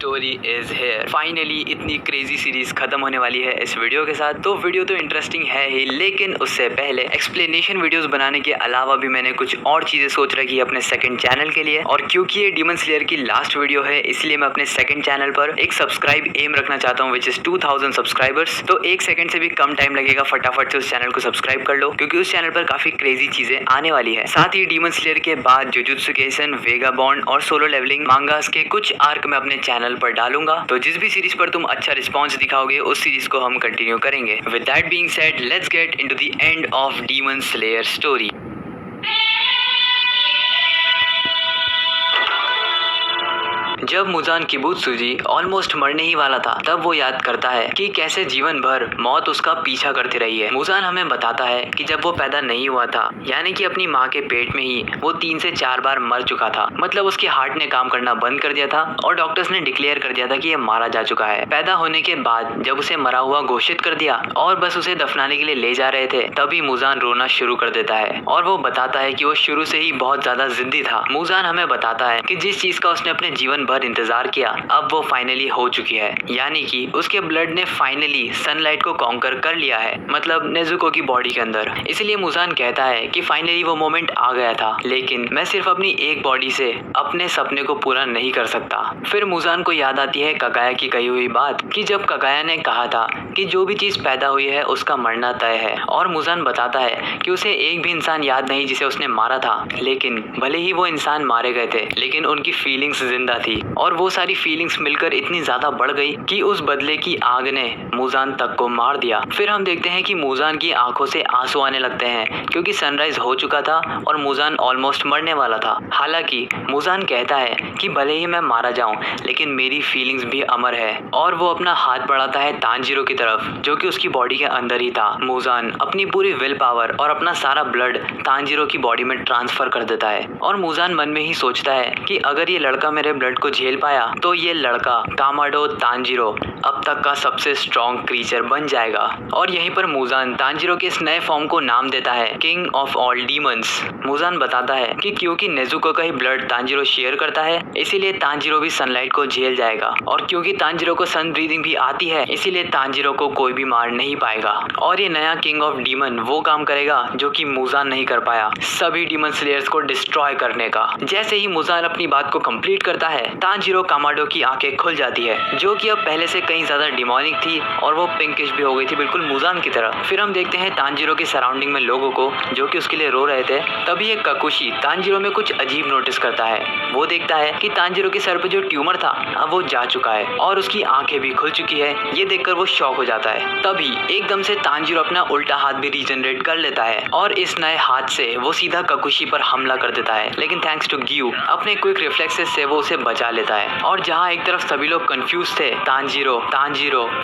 Story is here. Finally इतनी crazy series खत्म होने वाली है इस वीडियो के साथ। तो वीडियो तो इंटरेस्टिंग है ही, लेकिन उससे पहले एक्सप्लेनेशन वीडियोस बनाने के अलावा भी मैंने कुछ और चीजें सोच रखी है अपने सेकंड चैनल के लिए। और क्योंकि ये डीमन स्लेयर की लास्ट वीडियो है, इसलिए मैं अपने सेकंड चैनल पर एक सब्सक्राइब एम रखना चाहता हूँ, विच इज 2000 सब्सक्राइबर्स। तो एक सेकंड से भी कम टाइम लगेगा, फटाफट से उस चैनल को सब्सक्राइब कर लो, क्योंकि उस चैनल पर काफी क्रेजी चीजें आने वाली है। साथ ही डीमन स्लेयर के बाद जुजुत्सु काइसेन, वेगाबॉन्ड और सोलो लेवलिंग मांगास के कुछ आर्क मैं अपने चैनल पर डालूंगा। तो जिस भी सीरीज पर तुम अच्छा रिस्पॉन्स दिखाओगे उस सीरीज को हम कंटिन्यू करेंगे। With that being said, let's get into the end of demon slayer story. जब मुजान किबुत्सुजी ऑलमोस्ट मरने ही वाला था, तब वो याद करता है कि कैसे जीवन भर मौत उसका पीछा करती रही है। मुजान हमें बताता है कि जब वो पैदा नहीं हुआ था, यानी कि अपनी माँ के पेट में ही वो 3 से 4 बार मर चुका था। मतलब उसके हार्ट ने काम करना बंद कर दिया था और डॉक्टर्स ने डिक्लेयर कर दिया था कि ये मारा जा चुका है। पैदा होने के बाद जब उसे मरा हुआ घोषित कर दिया और बस उसे दफनाने के लिए ले जा रहे थे, तभी मुजान रोना शुरू कर देता है और वो बताता है कि वो शुरू से ही बहुत ज्यादा जिद्दी था। मुजान हमें बताता है कि जिस चीज का उसने अपने जीवन भर इंतजार किया, अब वो फाइनली हो चुकी है, यानी कि उसके ब्लड ने फाइनली सनलाइट को कॉन्कर कर लिया है, मतलब नेजुको की बॉडी के अंदर। इसलिए मुजान कहता है कि फाइनली वो मोमेंट आ गया था, लेकिन मैं सिर्फ अपनी एक बॉडी से अपने सपने को पूरा नहीं कर सकता। फिर मुजान को याद आती है कगाया की कही हुई बात कि जब कगाया ने कहा था कि जो भी चीज पैदा हुई है उसका मरना तय है। और मुजान बताता है कि उसे एक भी इंसान याद नहीं जिसे उसने मारा था, लेकिन भले ही वो इंसान मारे गए थे, लेकिन उनकी फीलिंग्स जिंदा थी और वो सारी फीलिंग्स मिलकर इतनी ज्यादा बढ़ गई कि उस बदले की आग ने मुजान तक को मार दिया। फिर हम देखते हैं कि मुजान की आंखों से आंसू आने लगते हैं, क्योंकि सनराइज हो चुका था और मुजान ऑलमोस्ट मरने वाला था। हालांकि मुजान कहता है कि भले ही मैं मारा जाऊं, लेकिन मेरी फीलिंग्स भी अमर है। और वो अपना हाथ बढ़ाता है तांजीरो की तरफ, जो कि उसकी बॉडी के अंदर ही था। मुजान अपनी पूरी विल पावर और अपना सारा ब्लड तांजीरो की बॉडी में ट्रांसफर कर देता है। और मुजान मन में ही सोचता है कि अगर ये लड़का मेरे ब्लड को झेल पाया तो ये लड़का कामाडो तांजीरो अब तक का सबसे स्ट्रॉन्ग क्रीचर बन जाएगा। और यहीं पर मुजान तांजीरो के इस नए फॉर्म को नाम देता है king of all demons. Muzan बताता है कि क्योंकि नेजुको का ही ब्लड तांजीरो शेयर करता है, इसीलिए तांजीरो भी सनलाइट को झेल जाएगा। और क्योंकि तांजीरो को सन ब्रीदिंग भी आती है, इसीलिए तांजीरो को कोई भी मार नहीं पाएगा। और ये नया किंग ऑफ डीमन वो काम करेगा जो कि मुजान नहीं कर पाया, सभी डीमन स्लेयर्स को डिस्ट्रॉय करने का। जैसे ही मुजान अपनी बात को कंप्लीट करता है, तांजीरो कामाडो की आंखें खुल जाती है, जो कि अब पहले से कहीं ज्यादा डिमोनिक थी और वो पिंकिश भी हो गई थी, बिल्कुल मुजान की तरह। फिर हम देखते हैं तांजीरो के सराउंडिंग में लोगों को जो कि उसके लिए रो रहे थे। तभी एक ककुशी तांजीरो में कुछ अजीब नोटिस करता है। वो देखता है कि तांजीरो के सर पे जो ट्यूमर था अब वो जा चुका है और उसकी आंखें भी खुल चुकी है। ये देखकर वो शॉक हो जाता है। तभी एकदम से तांजीरो अपना उल्टा हाथ भी रीजनरेट कर लेता है और इस नए हाथ से वो सीधा ककुशी पर हमला कर देता है, लेकिन थैंक्स टू गियू अपने क्विक रिफ्लेक्सेस से वो उसे बचा लेता है। और जहाँ एक तरफ सभी लोग कंफ्यूज थे, तांजीरो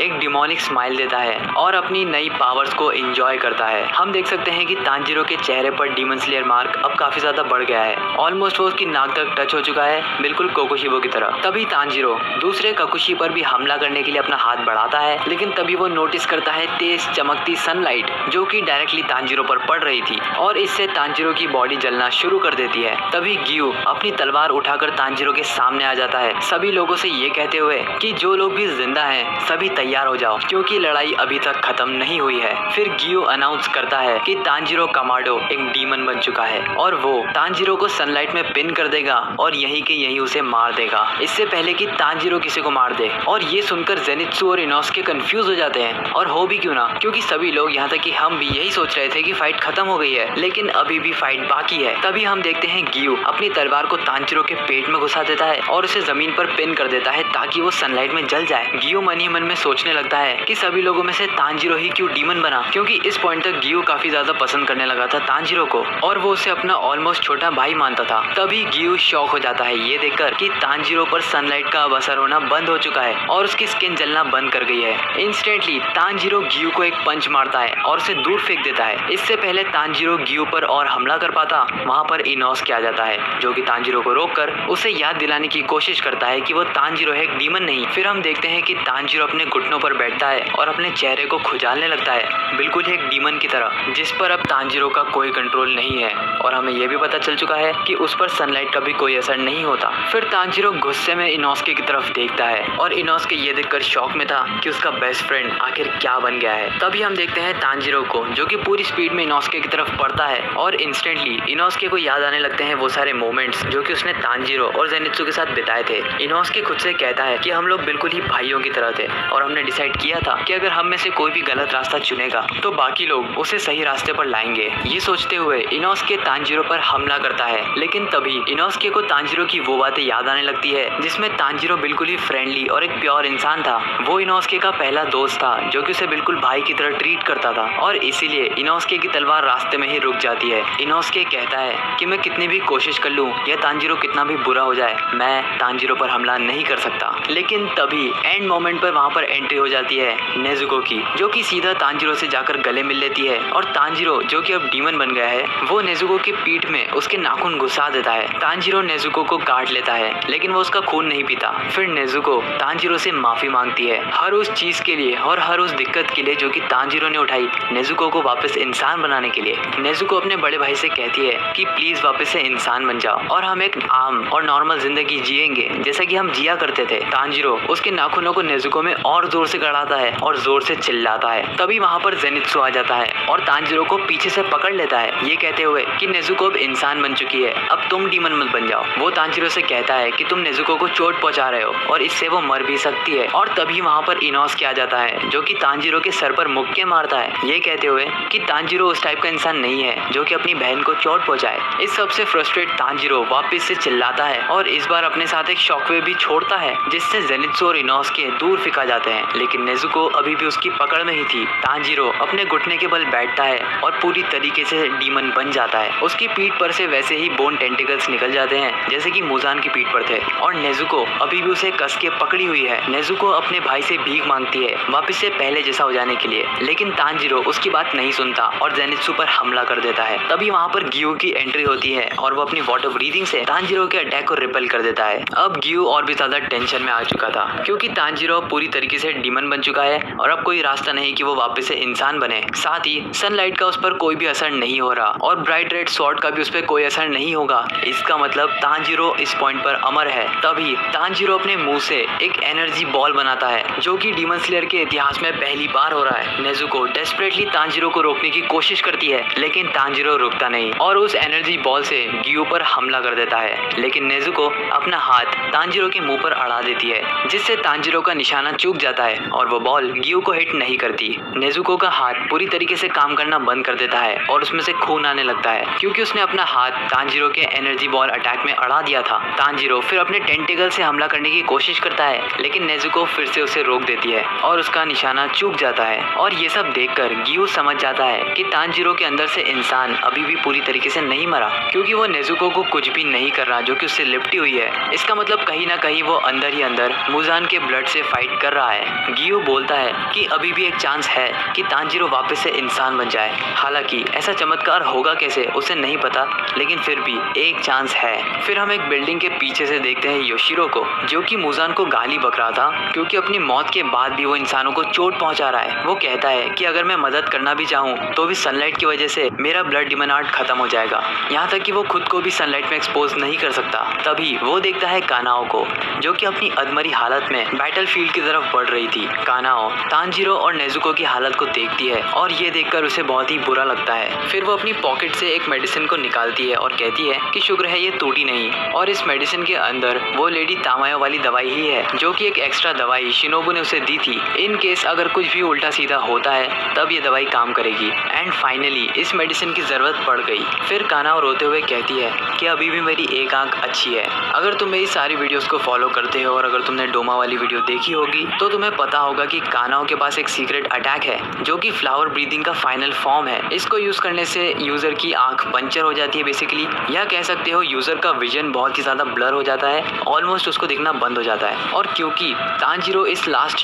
एक डिमोनिक स्माइल देता है और अपनी नई पावर्स को एंजॉय करता है। हम देख सकते हैं कि तांजीरो के चेहरे पर डीमन स्लेयर मार्क अब काफी ज्यादा बढ़ गया है, ऑलमोस्ट वो उसकी नाक तक टच हो चुका है, बिल्कुल कोकोशिबो की तरह। तभी तांजीरो दूसरे ककुशी पर भी हमला करने के लिए अपना हाथ बढ़ाता है, लेकिन तभी वो नोटिस करता है तेज चमकती सनलाइट जो कि डायरेक्टली तांजीरो पर पड़ रही थी और इससे तांजीरो की बॉडी जलना शुरू कर देती है। तभी गियू अपनी तलवार उठाकर तांजीरो के सामने आ जाता है, सभी लोगों से ये कहते हुए कि जो लोग भी जिंदा हैं सभी तैयार हो जाओ, क्योंकि लड़ाई अभी तक खत्म नहीं हुई है। फिर गियू अनाउंस करता है कि तांजीरो कामाडो एक डीमन बन चुका है और वो तांजीरो को सनलाइट में पिन कर देगा और यहीं के यहीं उसे मार देगा, इससे पहले कि तांजीरो किसी को मार दे। और ये सुनकर जेनित्सु और इनोसुके कंफ्यूज हो जाते हैं, और हो भी क्यों ना, क्योंकि सभी लोग यहाँ तक कि हम भी यही सोच रहे थे कि फाइट खत्म हो गई है, लेकिन अभी भी फाइट बाकी है। तभी हम देखते हैं गियू अपनी तलवार को तांजीरो के पेट में घुसा देता है और उसे जमीन पर पिन कर देता है ताकि वो सनलाइट में जल जाए। गियू मन ही मन में सोचने लगता है कि सभी लोगों में से तांजीरो ही क्यों डीमन बना, क्योंकि इस पॉइंट तक गियू काफी ज्यादा पसंद करने लगा था तांजीरो को और वो उसे अपना ऑलमोस्ट छोटा भाई मानता था। तभी गियू शॉक हो जाता है ये देखकर कि तांजीरो पर सनलाइट का अब असर होना बंद हो चुका है और उसकी स्किन जलना बंद कर गई है। इंस्टेंटली तांजीरो गियू को एक पंच मारता है और उसे दूर फेंक देता है। इससे पहले तांजीरो गियू पर और हमला कर पाता, वहाँ पर इनोसुके आ जाता है, जो कि तांजीरो को रोककर उसे याद दिलाने की कोशिश करता है कि वो तांजीरो है, एक डीमन नहीं। फिर हम देखते हैं कि तांजीरो अपने घुटनों पर बैठता है और अपने चेहरे को खुजालने लगता है, बिल्कुल एक डीमन की तरह, जिस पर अब तांजीरो का कोई कंट्रोल नहीं है। और हमें यह भी पता चल चुका है कि उस पर सनलाइट का भी कोई असर नहीं होता। फिर तांजीरो गुस्से में इनोस्के की तरफ देखता है और इनोस्के ये देखकर शॉक में था कि उसका बेस्ट फ्रेंड आखिर क्या बन गया है। तभी हम देखते हैं तांजीरो को, जो कि पूरी स्पीड में इनोस्के की तरफ बढ़ता है और इंस्टेंटली इनोस्के को याद आने लगते हैं वो सारे मोमेंट्स जो कि उसने तांजीरो और जेनित्सु के साथ बिताए थे। इनोस्के खुद से कहता है कि हम लोग बिल्कुल ही भाइयों की तरह थे और हमने डिसाइड किया था कि अगर हम में से कोई भी गलत रास्ता चुनेगा तो बाकी लोग उसे सही रास्ते पर लाएंगे। ये सोचते हुए इनोस्के तांजीरो पर हमला करता है, लेकिन तभी इनोस्के को तांजीरो की वो बातें याद आने लगती है जिसमें तांजीरो बिल्कुल ही फ्रेंडली और एक प्योर इंसान था। वो इनोस्के का पहला दोस्त था जो कि उसे बिल्कुल भाई की तरह ट्रीट करता था और इसीलिए इनोस्के की तलवार रास्ते में ही रुक जाती है। इनोस्के कहता है कि मैं कितनी भी कोशिश कर लूं या तांजीरो कितना भी बुरा हो जाए, मैं तांजीरो पर हमला नहीं कर सकता। लेकिन तभी एंड मोमेंट पर वहाँ पर एंट्री हो जाती है नेजुको की, जो कि सीधा तांजीरो से जाकर गले मिल लेती है और तांजीरो, जो कि अब डीमन बन गया है, वो नेजुको की पीठ में उसके नाखून घुसा देता है। तांजीरो नेजुको को काट लेता है, लेकिन वो उसका खून नहीं पीता। फिर नेजुको तांजीरो से माफी मांगती है हर उस चीज के लिए और हर उस दिक्कत के लिए जो कि तांजीरो ने उठाई नेजुको को वापस इंसान बनाने के लिए। नेजुको अपने बड़े भाई से कहती है कि प्लीज वापस से इंसान बन जाओ और हम एक आम और नॉर्मल जिंदगी जिएंगे जैसा कि हम जिया करते थे। तांजीरो उसके नाखूनों को नेजुको में और जोर से गड़ाता है और जोर से चिल्लाता है। तभी वहाँ पर जेनित्सु आ जाता है और तांजीरो को पीछे से पकड़ लेता है, ये कहते हुए कि नेजुको अब इंसान बन चुकी है, अब तुम डीमन मत बन जाओ। वो तांजीरो से कहता है कि तुम नेजुको को चोट पहुंचा रहे हो और इससे वो मर भी सकती है। और तभी वहाँ पर इनोस्के आ जाता है जो कि तांजीरो के सर पर मुक्के मारता है, ये कहते हुए कि तांजीरो उस टाइप का इंसान नहीं है जो कि अपनी बहन को चोट पहुंचाए। इस सबसे फ्रस्ट्रेट तांजीरो वापस से चिल्लाता है और इस बार अपने साथ एक शॉकवेव भी छोड़ता है जिससे जेनित्सु और इनोस्के दूर फेंका जाते हैं, लेकिन नेजुको अभी भी उसकी पकड़ में ही थी। तांजीरो अपने घुटने के बल बैठता है और पूरी तरीके से डीमन बन जाता है। उसकी पीठ पर से वैसे ही बोन टेंटिकल्स निकल जाते हैं जैसे कि मुजान की पीठ पर थे और नेजुको अभी भी उसे कस के पकड़ी हुई है। नेजुको अपने भाई से भीख मांगती है वापस से पहले जैसा हो जाने के लिए, लेकिन तांजीरो उसकी बात नहीं सुनता और जेनित्सु पर हमला कर देता है। तभी वहाँ पर गियो की एंट्री होती है और वो अपनी वाटर ब्रीथिंग से तांजीरो के अटैक को रिपेल कर देता है। अब गियो और भी ज्यादा टेंशन में आ चुका था क्योंकि तांजीरो पूरी तरीके से डीमन बन चुका है और अब कोई रास्ता नहीं कि वो वापस से इंसान बने। साथ ही सनलाइट का उस पर कोई भी असर नहीं हो रहा और ब्राइट रेड स्वॉर्ड का भी उस पर कोई असर नहीं होगा। इसका मतलब तांजीरो इस पॉइंट पर अमर है। तभी तांजीरो अपने मुंह से एक एनर्जी बॉल बनाता है जो कि डीमन स्लेयर के इतिहास में पहली बार हो रहा है। नेजुको डेस्परेटली तांजीरो को रोकने की कोशिश करती है, लेकिन तांजीरो रुकता नहीं और उस एनर्जी बॉल से गियो पर हमला कर देता है, लेकिन नेजुको अपना हाथ तांजीरो के मुंह पर अड़ा देती है जिससे तांजीरो का निशाना चूक जाता है और वो बॉल गियो को हिट नहीं करती। नेजुको का हाथ पूरी तरीके से काम करना बंद कर देता है और उसमें से खून आने लगता है क्योंकि उसने अपना हाथ तांजीरो के एनर्जी बॉल अटैक में अड़ा दिया था। तांजीरो फिर अपने टेंटिकल से हमला करने की कोशिश करता है, लेकिन नेजुको फिर से उसे रोक देती है और उसका निशाना चूक जाता है। और ये सब देखकर गियो समझ जाता है कि तांजीरो के अंदर से इंसान अभी भी पूरी तरीके से नहीं मरा क्योंकि वो नेजुको को कुछ भी नहीं कर रहा जो कि उससे लिपटी हुई है। इसका मतलब कहीं ना कहीं वो अंदर ही अंदर मुजान के ब्लड से फाइट कर रहा है। गियो बोलता है कि अभी भी एक चांस है कि तांजीरो वापस से इंसान बन जाए। हालांकि ऐसा चमत्कार होगा कैसे उसे नहीं पता, लेकिन फिर भी एक चांस है। फिर हम एक बिल्डिंग के पीछे से देखते हैं योशिरो को जो कि मुजान को गाली बक रहा था क्योंकि अपनी मौत के बाद भी वो इंसानों को चोट पहुंचा रहा है। वो कहता है कि अगर मैं मदद करना भी चाहूँ तो भी सनलाइट की वजह से मेरा ब्लड डिमन आर्ट खत्म हो जाएगा, यहाँ तक कि वो खुद को भी सनलाइट में एक्सपोज नहीं कर सकता। तभी वो देखता है कानाओ को जो कि अपनी अधमरी हालत में बैटलफील्ड की तरफ बढ़ रही थी। कानाओ तांजीरो और नेजुको की हालत को देखती है और ये देखकर उसे बहुत ही बुरा लगता है। फिर वो अपनी पॉकेट से एक मेडिसिन को निकालती है और कहती है कि शुक्र है ये टूटी नहीं, और इस मेडिसिन के अंदर वो लेडी तामायो वाली दवाई ही है जो कि एक एक्स्ट्रा दवाई शिनोबू ने उसे दी थी इन केस अगर कुछ भी उल्टा सीधा होता है तब ये दवाई काम करेगी। एंड फाइनली इस मेडिसिन की जरूरत पड़ गई। फिर कानाओ रोते हुए कहती है कि अभी भी मेरी एक आंख अच्छी है। अगर तुम मेरी सारी वीडियोस को फॉलो करते हो और अगर तुमने डोमा वाली वीडियो देखी होगी तो तुम्हें पता होगा कि कानाओ के पास एक सीक्रेट अटैक है जो कि फ्लावर ब्रीदिंग का फाइनल फॉर्म है। इसको यूज करने से यूजर की आंख पंचर हो जाती है बेसिकली, या कह सकते हो यूजर का विजन बहुत ही ज्यादा ब्लर हो जाता है, ऑलमोस्ट उसको दिखना बंद हो जाता है। और क्योंकि तांजीरो इस लास्ट